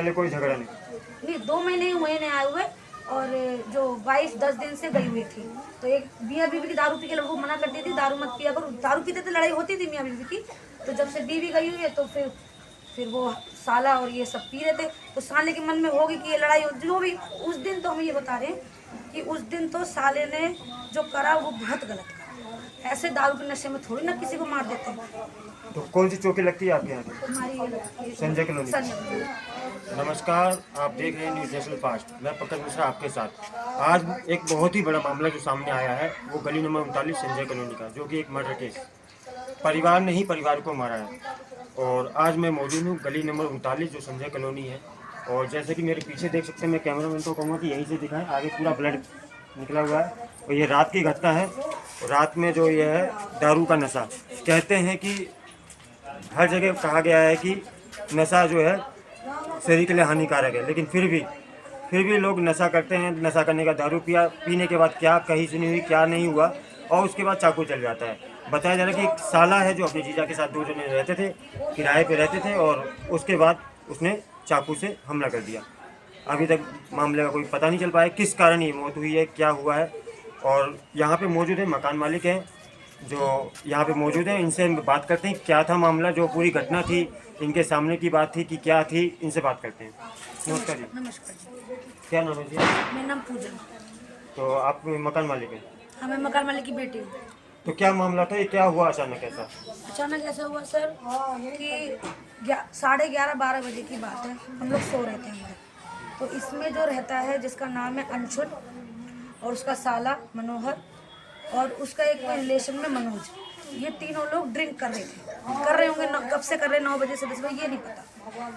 पहले कोई झगड़ा नहीं? नहीं, 2 महीने ही हुए नहीं आए हुए। और जो वाइफ 10 दिन से गई हुई थी, तो एक मियाँ बीवी की दारू पी के लोगों को मना करती थी, दारू मत पिया करो। दारू पीते तो लड़ाई होती थी मियाँ बीवी की। तो जब से बीवी गई हुई है तो फिर वो साला और ये सब पी रहे थे, तो साले के मन में होगी कि ये लड़ाई जो भी। उस दिन तो हम ये बता रहे हैं कि उस दिन तो साले ने जो करा वो बहुत गलत करा। ऐसे दारू के नशे में थोड़ी ना किसी को मार देते हैं। तो कौन सी चौकी लगती है आपके यहाँ पे? हमारी संजय कॉलोनी। संजय। नमस्कार, आप देख रहे हैं न्यूज़ नेशनल फास्ट। मैं पंकज मिश्रा आपके साथ। आज एक बहुत ही बड़ा मामला जो सामने आया है वो गली नंबर 39 संजय कॉलोनी का, जो कि एक मर्डर केस। परिवार ने ही परिवार को मारा है। और आज मैं मौजूद हूँ गली नंबर 39 जो संजय कॉलोनी है। और जैसे कि मेरे पीछे देख सकते हैं, मैं कैमरामैन को कहूँगा कि यहीं से दिखाएं, आगे पूरा ब्लड निकला हुआ है। और ये रात की घटना है। रात में जो ये है दारू का नशा, कहते हैं कि हर जगह कहा गया है कि नशा जो है शरीर के लिए हानिकारक है, लेकिन फिर भी लोग नशा करते हैं। नशा करने का दारू पीने के बाद क्या कहीं सुनी हुई क्या नहीं हुआ, और उसके बाद चाकू चल जाता है। बताया जा रहा है कि एक साला है जो अपने जीजा के साथ 2 जने रहते थे, किराए पे रहते थे, और उसके बाद उसने चाकू से हमला कर दिया। अभी तक मामले का कोई पता नहीं चल पाया किस कारण ये मौत हुई है, क्या हुआ है। और यहाँ पे मौजूद है मकान मालिक हैं जो यहाँ पे मौजूद हैं, इनसे बात करते हैं क्या था मामला, जो पूरी घटना थी, इनके सामने की बात थी कि क्या थी, इनसे बात करते हैं। नमस्कार जी। नमस्कार जी, क्या नाम है जी? मेरा नाम पूजन। तो आप मकान मालिक हैं? हाँ, मैं मकान मालिक की बेटी हूँ। तो क्या मामला था, ये क्या हुआ अचानक ऐसा? अचानक ऐसा हुआ सर कि 11:30-12 बजे की बात है। हम लोग सो रहे थे अंदर। तो इसमें जो रहता है जिसका नाम है अंशुल, और उसका साला मनोहर, और उसका एक रिलेशन में मनोज, ये तीनों लोग ड्रिंक कर रहे होंगे। कब से कर रहे, 9 बजे से 10 बजे, ये नहीं पता।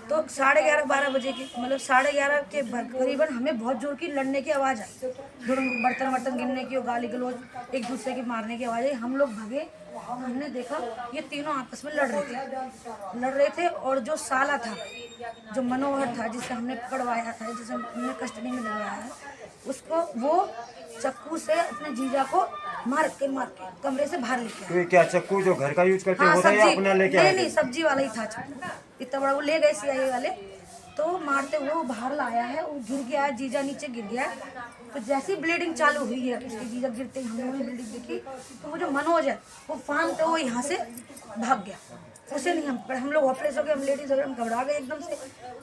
तो 11:30-12 बजे की, मतलब 11:30 के करीबन हमें बहुत जोर की लड़ने की आवाज़ आई। बर्तन गिरने की और गाली गलौज, एक दूसरे की मारने की आवाज़ आई। हम लोग भागे, हमने देखा ये तीनों आपस में लड़ रहे थे। और जो साला था, जो मनोहर था, जिसे हमने पकड़वाया था, जिसे हमने कस्टडी में लगवाया है, उसको वो चक्कू से अपने जीजा को मार के कमरे से बाहर लेके आया। तो ये क्या चक्कू जो घर का यूज करते हाँ, होता है या सब्जी अपना लेके आए? नहीं, सब्जी वाला ही था चक्कू। इतना बड़ा वो ले गए सीआईए वाले, तो मारते हुए वो बाहर लाया है। वो गिर गया है, जीजा नीचे गिर गया है। तो जैसी ब्लीडिंग चालू हुई है, उसकी जीजा गिरते ही हम लोगों ने ब्लीडिंग देखी। तो वो जो मनोज है वो फानते हुए यहाँ से भाग गया। उसे नहीं हम लोग हॉपलेस हो गए, हम लेडीज हो गए, हम घबरा गए एकदम से।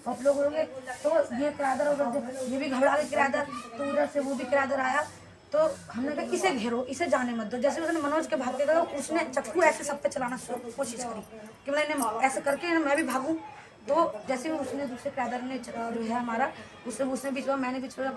आप लोग हो गए तो ये किराएदार उधर, ये भी घबरा गए किराएदार, तो उधर से वो भी किराएदार आया। तो हमने कहा इसे घेरो, इसे जाने मत दो। जैसे उसने मनोज के भागते गए, उसने चक्कू ऐसे सब पे चलाना कोशिश करी कि मैंने ऐसे करके मैं भी भागूं। तो जैसे उसने दूसरे किराएदार ने जो है हमारा, उसने बीच में, मैंने बीच में,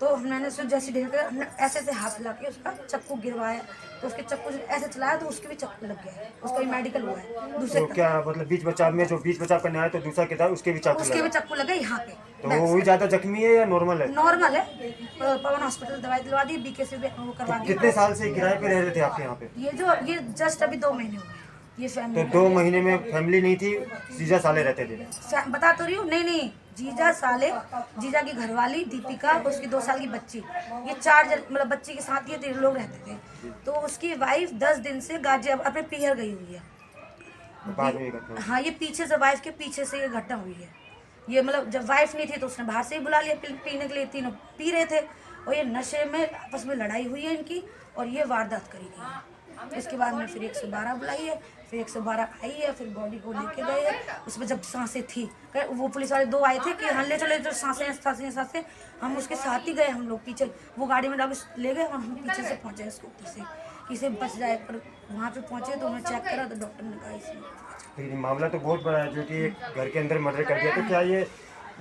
तो मैंने जैसे ढेर कर हमने ऐसे हाथ हिला के उसका चक्कू गिरवाया। तो उसके चक्कू से ऐसे चलाया तो उसके भी चक्कू लग गया है, उसका भी मेडिकल हुआ है। दूसरे तो क्या मतलब बीच बचाव में जो बीच बचाव करने आया तो दूसरा किधर, उसके भी चक्कू लगा यहाँ पे। तो वो ही ज्यादा जख्मी है या नॉर्मल है? नॉर्मल है। पवन हॉस्पिटल दवाई दिलवा दी, बीके से भी वो करवा दी। कितने साल से किराए पे रह रहे थे आपके यहाँ पे? ये जस्ट अभी 2 महीने हुए ये फैमिली। तो 2 महीने में फैमिली नहीं थी, जीजा साले रहते थे? बता तो रही हूँ। नहीं, जीजा साले, जीजा की घरवाली दीपिका, उसकी 2 साल की बच्ची, ये 4 जन, मतलब बच्ची के साथ ये 3 लोग रहते थे। तो उसकी वाइफ 10 दिन से गाजियाबाद अपने पीहर गई हुई है। बाद में ये घटना? हाँ, ये पीछे से, वाइफ के पीछे से ये घटना हुई है। ये मतलब जब वाइफ नहीं थी तो उसने बाहर से ही बुला लिया पीने के लिए। तीनों पी रहे थे और ये नशे में आपस में लड़ाई हुई है इनकी, और ये वारदात करी गई। इसके बाद में फिर 112 बुलाई है, फिर 112 आई है, फिर बॉडी को लेके गए हैं। उसमें जब सांसें थी, वो पुलिस वाले 2 आए थे कि हाँ ले चले, जो सांसें, हम उसके साथ ही गए। हम लोग पीछे वो गाड़ी में डाल ले गए और हम पीछे से पहुँचे स्कूटी से, किसे बच जाए। पर वहाँ पे पहुँचे तो उन्होंने चेक करा तो डॉक्टर ने कहा इसमें। लेकिन मामला तो बहुत बड़ा है, जो कि एक घर के अंदर मर्डर कर दिया। तो क्या ये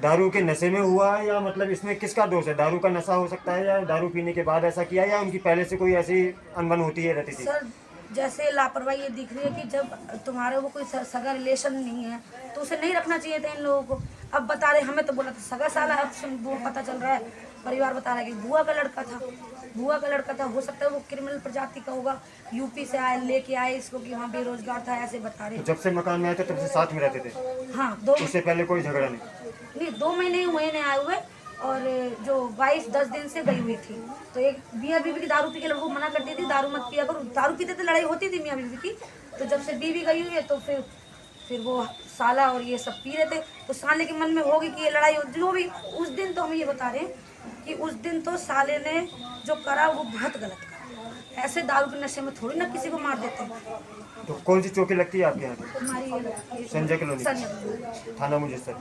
दारू के नशे में हुआ है, या मतलब इसमें किसका दोष है? दारू का नशा हो सकता है, या दारू पीने के बाद ऐसा किया, या उनकी पहले से कोई ऐसी अनबन होती है रहती थी? सर, जैसे लापरवाही ये दिख रही है कि जब तुम्हारे वो कोई सगा रिलेशन नहीं है तो उसे नहीं रखना चाहिए था इन लोगों को। अब बता रहे, हमें तो बोला था सगा साला, अब वो पता चल रहा है, परिवार बता रहा है कि बुआ का लड़का था। हो सकता है वो क्रिमिनल प्रजाति का होगा, यूपी से आए, लेके आए इसको कि वहाँ बेरोजगार था, ऐसे बता रहे। तो जब से मकान में आए थे तब से साथ में रहते थे? हाँ, उससे पहले कोई झगड़ा नहीं? नहीं, 2 महीने ही हुए नहीं आए हुए। और जो वाइफ 10 दिन से गई हुई थी, तो एक मियाँ बीवी की दारू पी के लोगों को मना करती थी, दारू मत पिया करो। दारू पीते तो लड़ाई होती थी मियाँ बीवी की। तो जब से बीवी गई हुई है तो फिर फिर वो साला और ये सब पी रहे थे, तो साले के मन में होगी कि ये लड़ाई जो भी उस दिन, तो हम ये बता रहे हैं कि उस दिन तो साले ने जो करा वो बहुत गलत करा। ऐसे दारू के नशे में थोड़ी ना किसी को मार देते हैं। तो कौन सी चौकी लगती है आपके यहाँ पे? हमारी संजय कॉलोनी, थाना मुजस्सर।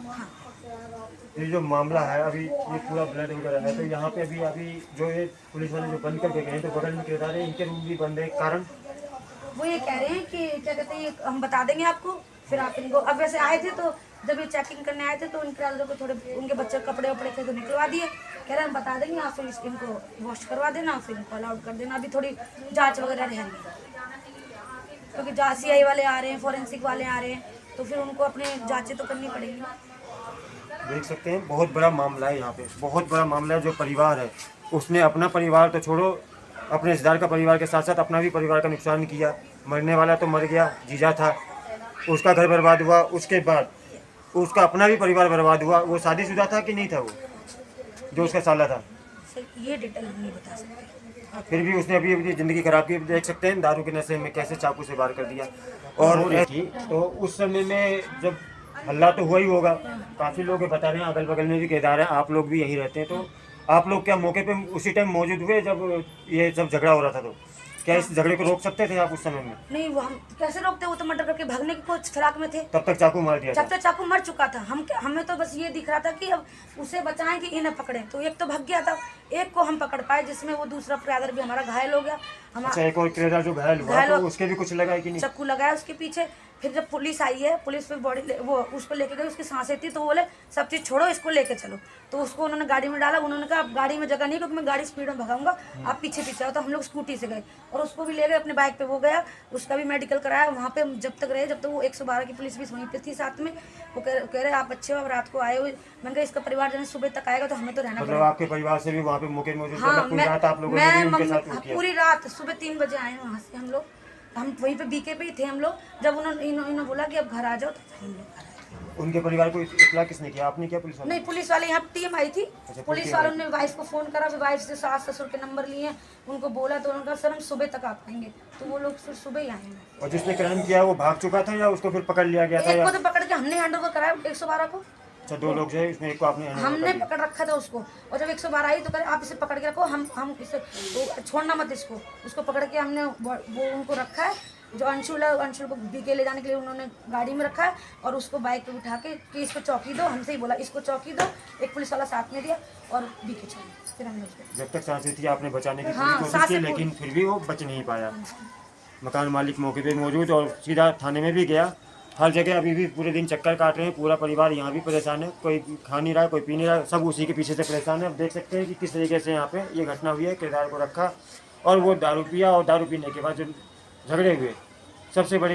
ये जो मामला है अभी, ये पूरा ब्लड वगैरह है, तो यहाँ पे अभी जो ये पुलिस वाले जो बंद करके गए, तो बगल में किरदार है, इनके रूम भी बंद है, कारण वो ये कह रहे हैं कि क्या कहते हैं, हम बता देंगे आपको, फिर आप इनको, अब वैसे आए थे तो जब ये चेकिंग करने आए थे तो इनके आदमी को थोड़े, उनके बच्चे कपड़े वपड़े थे तो निकलवा दिए, कह रहे हैं हम बता देंगे, आप फिर इनको वॉश करवा देना, फिर इनको अलाउड कर देना, अभी थोड़ी जांच वगैरह रह रही है, क्योंकि CI वाले आ रहे हैं, फॉरेंसिक वाले आ रहे हैं, तो फिर उनको अपने जांचें तो करनी पड़ेगी। देख सकते हैं बहुत बड़ा मामला है यहाँ पे, बहुत बड़ा मामला है। जो परिवार है उसने अपना परिवार तो छोड़ो, अपने रिश्तेदार का परिवार के साथ साथ अपना भी परिवार का नुकसान किया। मरने वाला तो मर गया, जीजा था, उसका घर बर्बाद हुआ, उसके बाद उसका अपना भी परिवार बर्बाद हुआ। वो शादीशुदा था कि नहीं था, वो जो उसका साला था? ये डिटेल हम नहीं बता सकते। फिर भी उसने अभी अपनी ज़िंदगी खराब की। देख सकते हैं दारू के नशे में कैसे चाकू से वार कर दिया। और तो उस समय में जब हल्ला तो हुआ ही होगा, काफ़ी लोग बता रहे हैं, अगल बगल में भी केदार हैं, आप लोग भी यहीं रहते हैं, तो आप लोग क्या मौके पे उसी टाइम मौजूद हुए जब ये सब झगड़ा हो रहा था? तो क्या इस झगड़े को रोक सकते थे आप उस समय में? नहीं, वो हम कैसे रोकते, वो तो मर्डर करके भागने की कुछ फिराक में थे, तब तक चाकू मार दिया था। जब तक चाकू मर चुका था। हमें तो बस ये दिख रहा था कि अब उसे बचाएं कि इन्हें पकड़ें, तो एक तो भाग गया था, एक को हम पकड़ पाए, जिसमें वो दूसरा ब्रदर भी हमारा घायल हो गया। अच्छा, एक और किरदार जो घायल हुआ, तो उसके भी कुछ लगा है कि नहीं? चक्कू लगाया उसके पीछे। फिर जब पुलिस आई है, पुलिस फिर वो उसको लेके गई, उसकी सांसें थी, तो वो बोले सब चीज़ छोड़ो, इसको लेके चलो, तो उसको उन्होंने गाड़ी में डाला। उन्होंने कहा अब गाड़ी में जगह नहीं, क्योंकि मैं गाड़ी स्पीड में भगाऊंगा, आप पीछे पीछे आओ। तो हम लोग स्कूटी से गए और उसको भी ले गए अपने बाइक पे, वो गया, उसका भी मेडिकल कराया। वहाँ पे जब तक रहे, जब तक वो 112 की पुलिस भी वहीं पे थी साथ में। वो कह रहे आप अच्छे हो, अब रात को आए हुए। मैंने कहा इसका परिवार जब सुबह तक आएगा तो हमें तो रहना मतलब आपके परिवार से भी वहाँ पे मौके मौजूद थे? हाँ, पूरी रात आप लोगों ने भी उनके साथ किया? पूरी रात, सुबह 3 बजे आए वहाँ से हम लोग। हम वहीं पे बीके पे ही थे हम लोग। जब इन्होंने बोला कि अब घर आ जाओ, तो फिर हम लोग घर आए। उनके परिवार को इत्तला किसने किया, आपने किया? पुलिस वाले? नहीं, पुलिस वाले, यहाँ टीम आई थी। अच्छा, पुलिस वालों ने वाइफ को फ़ोन करा, फिर वाइफ से सास ससुर के नंबर लिए, उनको बोला, तो उन्होंने कहा सर हम सुबह तक आ पाएंगे, तो वो लोग फिर सुबह ही आए। और जिसने क्राइम किया वो भाग चुका था या उसको फिर पकड़ लिया गया था? एक को तो पकड़ के हमने हैंड ओवर कराया 112 को। अच्छा, 2 लोग जो उसमें एक को आपने हमने पकड़ रखा था उसको, और जब 112 आई तो कह आप इसे पकड़ के रखो, हम इसे तो छोड़ना मत इसको। उसको पकड़ के हमने वो उनको रखा है। जो अंशुल है, अंशुल को बीके ले जाने के लिए उन्होंने गाड़ी में रखा है, और उसको बाइक पे बिठा के कि इसको चौकी दो, हमसे ही बोला इसको चौकी दो, एक पुलिस वाला साथ में दिया और बीके चले। फिर हमने उसको, जब तक सांसें थी आपने बचाने की हाँ, पूरी कोशिश की, लेकिन फिर भी वो बच नहीं पाया। मकान मालिक मौके पे मौजूद और सीधा थाने में भी गया। हर जगह अभी भी पूरे दिन चक्कर काट रहे हैं, पूरा परिवार यहाँ भी परेशान है, कोई खा नहीं रहा, कोई पी नहीं रहा, सब उसी के पीछे से परेशान है। अब देख सकते हैं कि किस तरीके से यहाँ पे ये घटना हुई है। किरदार को रखा और वो दारू पिया, और दारू पीने के बाद जो झगड़े हुए, सबसे बड़ी